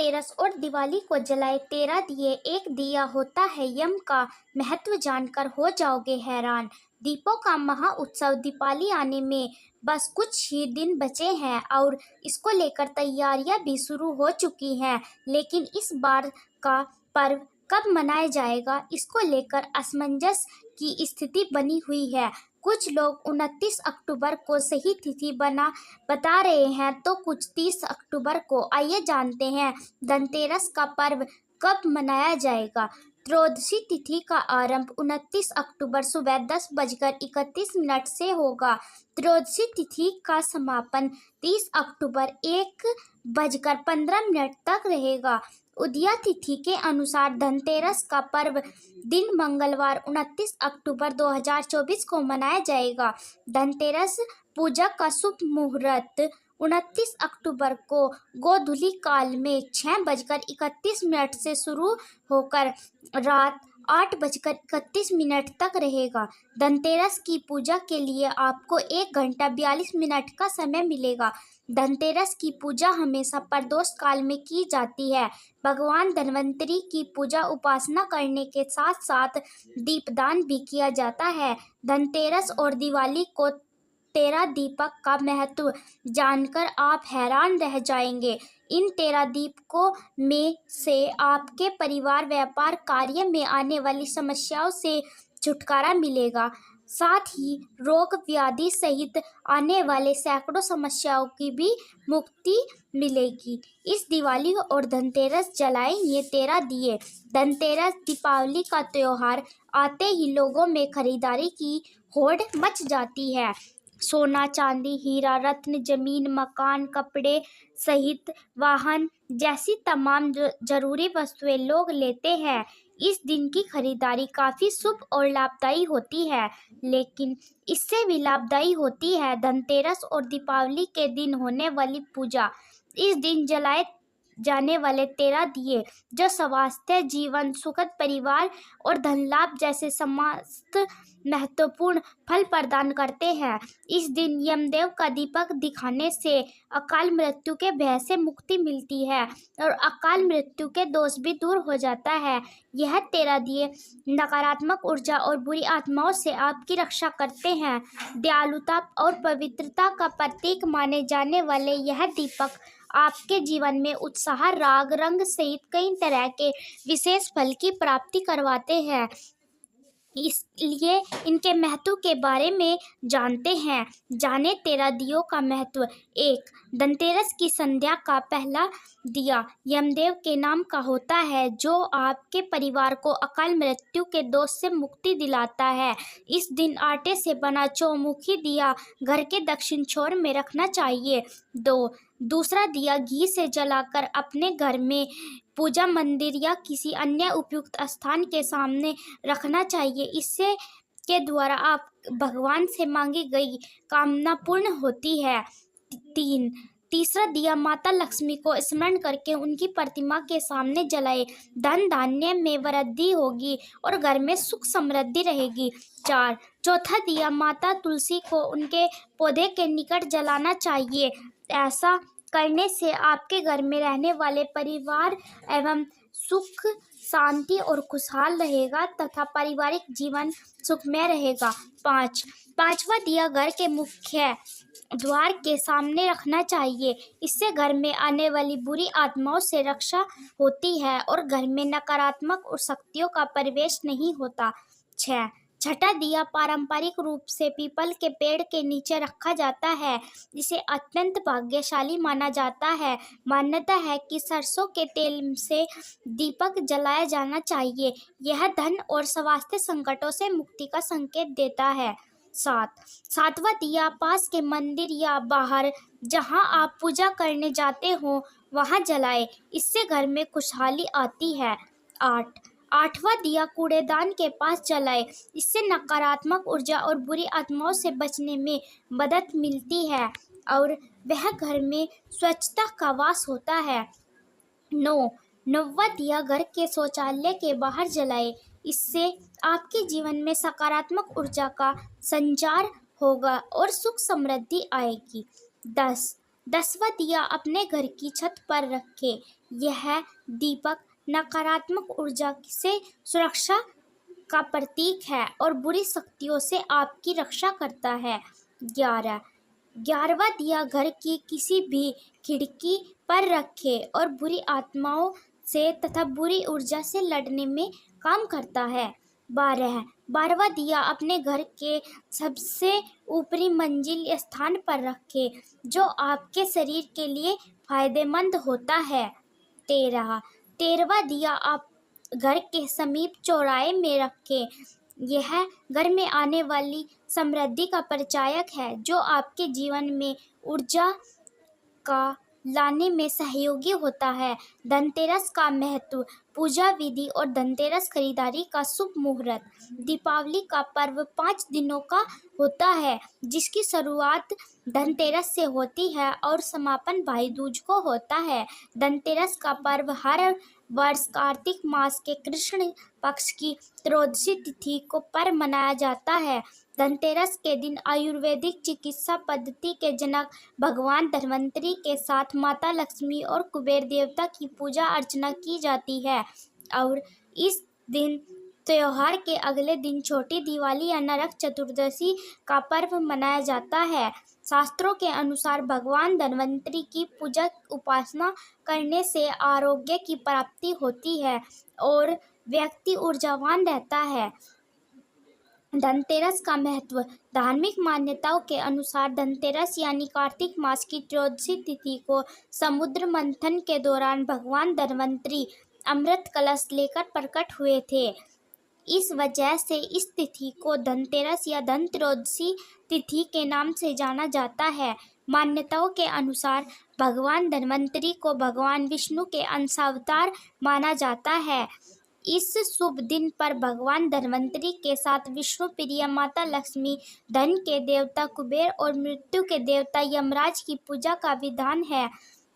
धनतेरस और दिवाली को जलाए 13 दिए एक दिया होता है यम का महत्व जानकर हो जाओगे हैरान। दीपों का महा उत्सव दीपावली आने में बस कुछ ही दिन बचे हैं और इसको लेकर तैयारियां भी शुरू हो चुकी हैं। लेकिन इस बार का पर्व कब मनाया जाएगा, इसको लेकर असमंजस की स्थिति बनी हुई है। कुछ लोग 29 अक्टूबर को सही तिथि बता रहे हैं तो कुछ 30 अक्टूबर को। आइए जानते हैं धनतेरस का पर्व कब मनाया जाएगा। त्रयोदशी तिथि का आरंभ 29 अक्टूबर सुबह 10:31 से होगा। त्रयोदशी तिथि का समापन 30 अक्टूबर 1:15 तक रहेगा। उदया तिथि के अनुसार धनतेरस का पर्व दिन मंगलवार 29 अक्टूबर 2024 को मनाया जाएगा। धनतेरस पूजा का शुभ मुहूर्त 29 अक्टूबर को गोधूली काल में 6:31 से शुरू होकर रात 8:31 तक रहेगा। धनतेरस की पूजा के लिए आपको 1 घंटा 42 मिनट का समय मिलेगा। धनतेरस की पूजा हमेशा प्रदोष काल में की जाती है। भगवान धन्वंतरी की पूजा उपासना करने के साथ साथ दीपदान भी किया जाता है। धनतेरस और दिवाली को 13 दीपक का महत्व जानकर आप हैरान रह जाएंगे। इन 13 दीपकों में से आपके परिवार व्यापार कार्य में आने वाली समस्याओं से छुटकारा मिलेगा। साथ ही रोग व्याधि सहित आने वाले सैकड़ों समस्याओं की भी मुक्ति मिलेगी। इस दिवाली और धनतेरस जलाएं ये 13 दिए। धनतेरस दीपावली का त्योहार आते ही लोगों में खरीदारी की होड़ मच जाती है। सोना, चांदी, हीरा, रत्न, जमीन, मकान, कपड़े सहित वाहन जैसी तमाम जरूरी वस्तुएं लोग लेते हैं। इस दिन की खरीदारी काफी शुभ और लाभदायी होती है, लेकिन इससे भी लाभदायी होती है धनतेरस और दीपावली के दिन होने वाली पूजा। इस दिन जलाए जाने वाले 13 दिए जो स्वास्थ्य, जीवन, सुखद परिवार और धन लाभ जैसे समस्त महत्वपूर्ण फल प्रदान करते हैं। इस दिन यमदेव का दीपक दिखाने से अकाल मृत्यु के भय से मुक्ति मिलती है और अकाल मृत्यु के दोष भी दूर हो जाता है। यह 13 दिए नकारात्मक ऊर्जा और बुरी आत्माओं से आपकी रक्षा करते हैं। दयालुता और पवित्रता का प्रतीक माने जाने वाले यह दीपक आपके जीवन में उत्साह, राग, रंग सहित कई तरह के विशेष फल की प्राप्ति करवाते हैं। इसलिए इनके महत्व के बारे में जानते हैं। जाने 13 दियों का महत्व। 1. धनतेरस की संध्या का पहला दिया यमदेव के नाम का होता है, जो आपके परिवार को अकाल मृत्यु के दोष से मुक्ति दिलाता है। इस दिन आटे से बना चौमुखी दिया घर के दक्षिण छोर में रखना चाहिए। 2. दूसरा दिया घी से जलाकर अपने घर में, पूजा मंदिर या किसी अन्य उपयुक्त स्थान के सामने रखना चाहिए। इससे के द्वारा आप भगवान से मांगी गई कामना पूर्ण होती है। 3. तीसरा दिया माता लक्ष्मी को स्मरण करके उनकी प्रतिमा के सामने जलाए। धन धान्य में वृद्धि होगी और घर में सुख समृद्धि रहेगी। 4. चौथा दिया माता तुलसी को उनके पौधे के निकट जलाना चाहिए। ऐसा करने से आपके घर में रहने वाले परिवार एवं सुख, शांति और खुशहाल रहेगा तथा पारिवारिक जीवन सुखमय रहेगा। 5. पांचवा दिया घर के मुख्य द्वार के सामने रखना चाहिए। इससे घर में आने वाली बुरी आत्माओं से रक्षा होती है और घर में नकारात्मक शक्तियों का प्रवेश नहीं होता। 6. छठा दिया पारंपरिक रूप से पीपल के पेड़ के नीचे रखा जाता है, जिसे अत्यंत भाग्यशाली माना जाता है। मान्यता है कि सरसों के तेल से दीपक जलाया जाना चाहिए। यह धन और स्वास्थ्य संकटों से मुक्ति का संकेत देता है। 7. सातवां दिया पास के मंदिर या बाहर जहां आप पूजा करने जाते हो वहां जलाएं। इससे घर में खुशहाली आती है। 8. आठवां दिया कूड़ेदान के पास जलाएं। इससे नकारात्मक ऊर्जा और बुरी आत्माओं से बचने में मदद मिलती है और वह घर में स्वच्छता का वास होता है। 9. नौवां दिया घर के शौचालय के बाहर जलाएं। इससे आपके जीवन में सकारात्मक ऊर्जा का संचार होगा और सुख समृद्धि आएगी। 10. 10वां दिया अपने घर की छत पर रखें। यह दीपक नकारात्मक ऊर्जा से सुरक्षा का प्रतीक है और बुरी शक्तियों से आपकी रक्षा करता है। 11वां दिया घर की किसी भी खिड़की पर रखें और बुरी आत्माओं से तथा बुरी ऊर्जा से लड़ने में काम करता है। 12वां दिया अपने घर के सबसे ऊपरी मंजिल स्थान पर रखें जो आपके शरीर के लिए फायदेमंद होता है। 13वां दिया आप घर के समीप चौराहे में रखें। यह घर में आने वाली समृद्धि का परिचायक है जो आपके जीवन में ऊर्जा का लाने में सहयोगी होता है। धनतेरस का महत्व, पूजा विधि और धनतेरस खरीदारी का शुभ मुहूर्त। दीपावली का पर्व 5 दिनों का होता है जिसकी शुरुआत धनतेरस से होती है और समापन भाई दूज को होता है। धनतेरस का पर्व हर वर्ष कार्तिक मास के कृष्ण पक्ष की त्रयोदशी तिथि को पर मनाया जाता है। धनतेरस के दिन आयुर्वेदिक चिकित्सा पद्धति के जनक भगवान धन्वंतरि के साथ माता लक्ष्मी और कुबेर देवता की पूजा अर्चना की जाती है और इस दिन त्योहार के अगले दिन छोटी दिवाली या नरक चतुर्दशी का पर्व मनाया जाता है। शास्त्रों के अनुसार भगवान धन्वंतरि की पूजा उपासना करने से आरोग्य की प्राप्ति होती है और व्यक्ति ऊर्जावान रहता है। धनतेरस का महत्व, धार्मिक मान्यताओं के अनुसार धनतेरस यानी कार्तिक मास की त्रयोदशी तिथि को समुद्र मंथन के दौरान भगवान धन्वंतरि अमृत कलश लेकर प्रकट हुए थे। इस वजह से इस तिथि को धनतेरस या धन त्रयोदशी तिथि के नाम से जाना जाता है। मान्यताओं के अनुसार भगवान धन्वंतरि को भगवान विष्णु के अंशावतार माना जाता है। इस शुभ दिन पर भगवान धन्वंतरि के साथ विष्णु प्रिय माता लक्ष्मी, धन के देवता कुबेर और मृत्यु के देवता यमराज की पूजा का विधान है।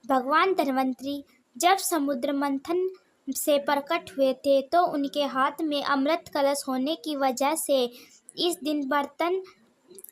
भगवान धन्वंतरि जब समुद्र मंथन से प्रकट हुए थे तो उनके हाथ में अमृत कलश होने की वजह से इस दिन बर्तन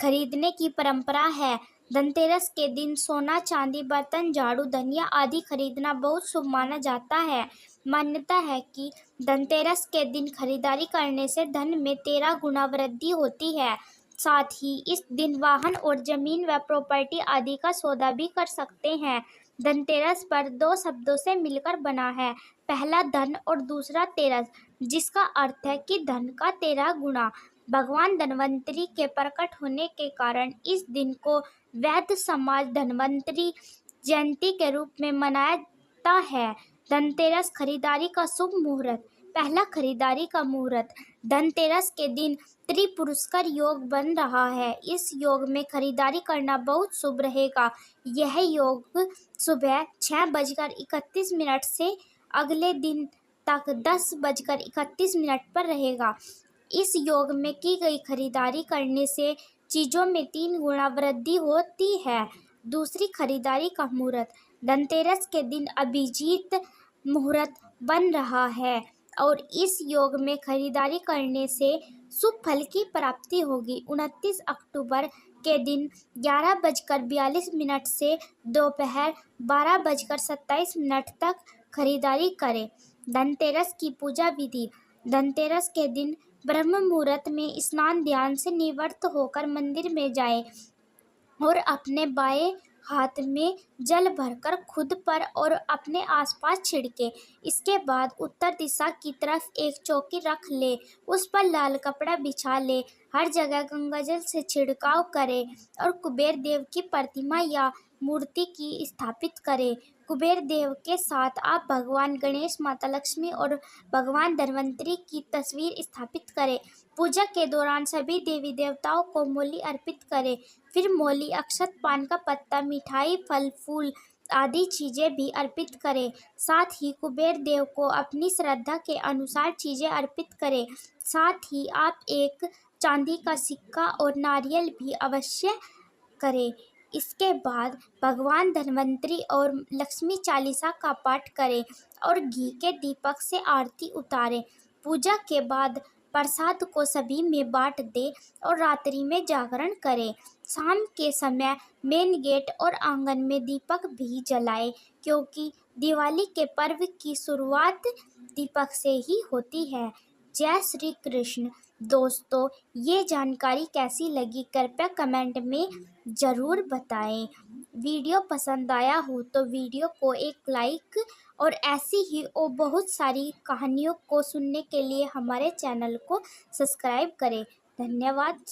खरीदने की परंपरा है। धनतेरस के दिन सोना, चांदी, बर्तन, झाड़ू, धनिया आदि खरीदना बहुत शुभ माना जाता है। मान्यता है कि धनतेरस के दिन खरीदारी करने से धन में 13 गुना वृद्धि होती है। साथ ही इस दिन वाहन और जमीन व प्रॉपर्टी आदि का सौदा भी कर सकते हैं। धनतेरस पर 2 शब्दों से मिलकर बना है, पहला धन और दूसरा तेरस, जिसका अर्थ है कि धन का 13 गुना। भगवान धन्वंतरि के प्रकट होने के कारण इस दिन को वैद्य समाज धन्वंतरि जयंती के रूप में मनाता है। धनतेरस खरीदारी का शुभ मुहूर्त, पहला खरीदारी का मुहूर्त। धनतेरस के दिन त्रिपुरुषकर योग बन रहा है। इस योग में खरीदारी करना बहुत शुभ रहेगा। यह योग सुबह 6:31 से अगले दिन तक 10:31 पर रहेगा। इस योग में की गई खरीदारी करने से चीज़ों में 3 गुना वृद्धि होती है। दूसरी खरीदारी का मुहूर्त, धनतेरस के दिन अभिजीत मुहूर्त बन रहा है और इस योग में खरीदारी करने से शुभ फल की प्राप्ति होगी। 29 अक्टूबर के दिन 11:42 से दोपहर 12:27 तक खरीदारी करें। धनतेरस की पूजा विधि, धनतेरस के दिन ब्रह्म मुहूर्त में स्नान ध्यान से निवृत्त होकर मंदिर में जाएं और अपने बाएं हाथ में जल भरकर खुद पर और अपने आसपास छिड़के। इसके बाद उत्तर दिशा की तरफ एक चौकी रख ले, उस पर लाल कपड़ा बिछा ले, हर जगह गंगाजल से छिड़काव करें और कुबेर देव की प्रतिमा या मूर्ति की स्थापित करें। कुबेर देव के साथ आप भगवान गणेश, माता लक्ष्मी और भगवान धन्वंतरि की तस्वीर स्थापित करें। पूजा के दौरान सभी देवी देवताओं को मोली अर्पित करें। फिर मोली, अक्षत, पान का पत्ता, मिठाई, फल फूल आदि चीज़ें भी अर्पित करें। साथ ही कुबेर देव को अपनी श्रद्धा के अनुसार चीज़ें अर्पित करें। साथ ही आप एक चांदी का सिक्का और नारियल भी अवश्य करें। इसके बाद भगवान धन्वंतरि और लक्ष्मी चालीसा का पाठ करें और घी के दीपक से आरती उतारें। पूजा के बाद प्रसाद को सभी में बांट दें और रात्रि में जागरण करें। शाम के समय मेन गेट और आंगन में दीपक भी जलाएं, क्योंकि दिवाली के पर्व की शुरुआत दीपक से ही होती है। जय श्री कृष्ण। दोस्तों, ये जानकारी कैसी लगी कृपया कमेंट में ज़रूर बताएं। वीडियो पसंद आया हो तो वीडियो को एक लाइक और ऐसी ही और बहुत सारी कहानियों को सुनने के लिए हमारे चैनल को सब्सक्राइब करें। धन्यवाद।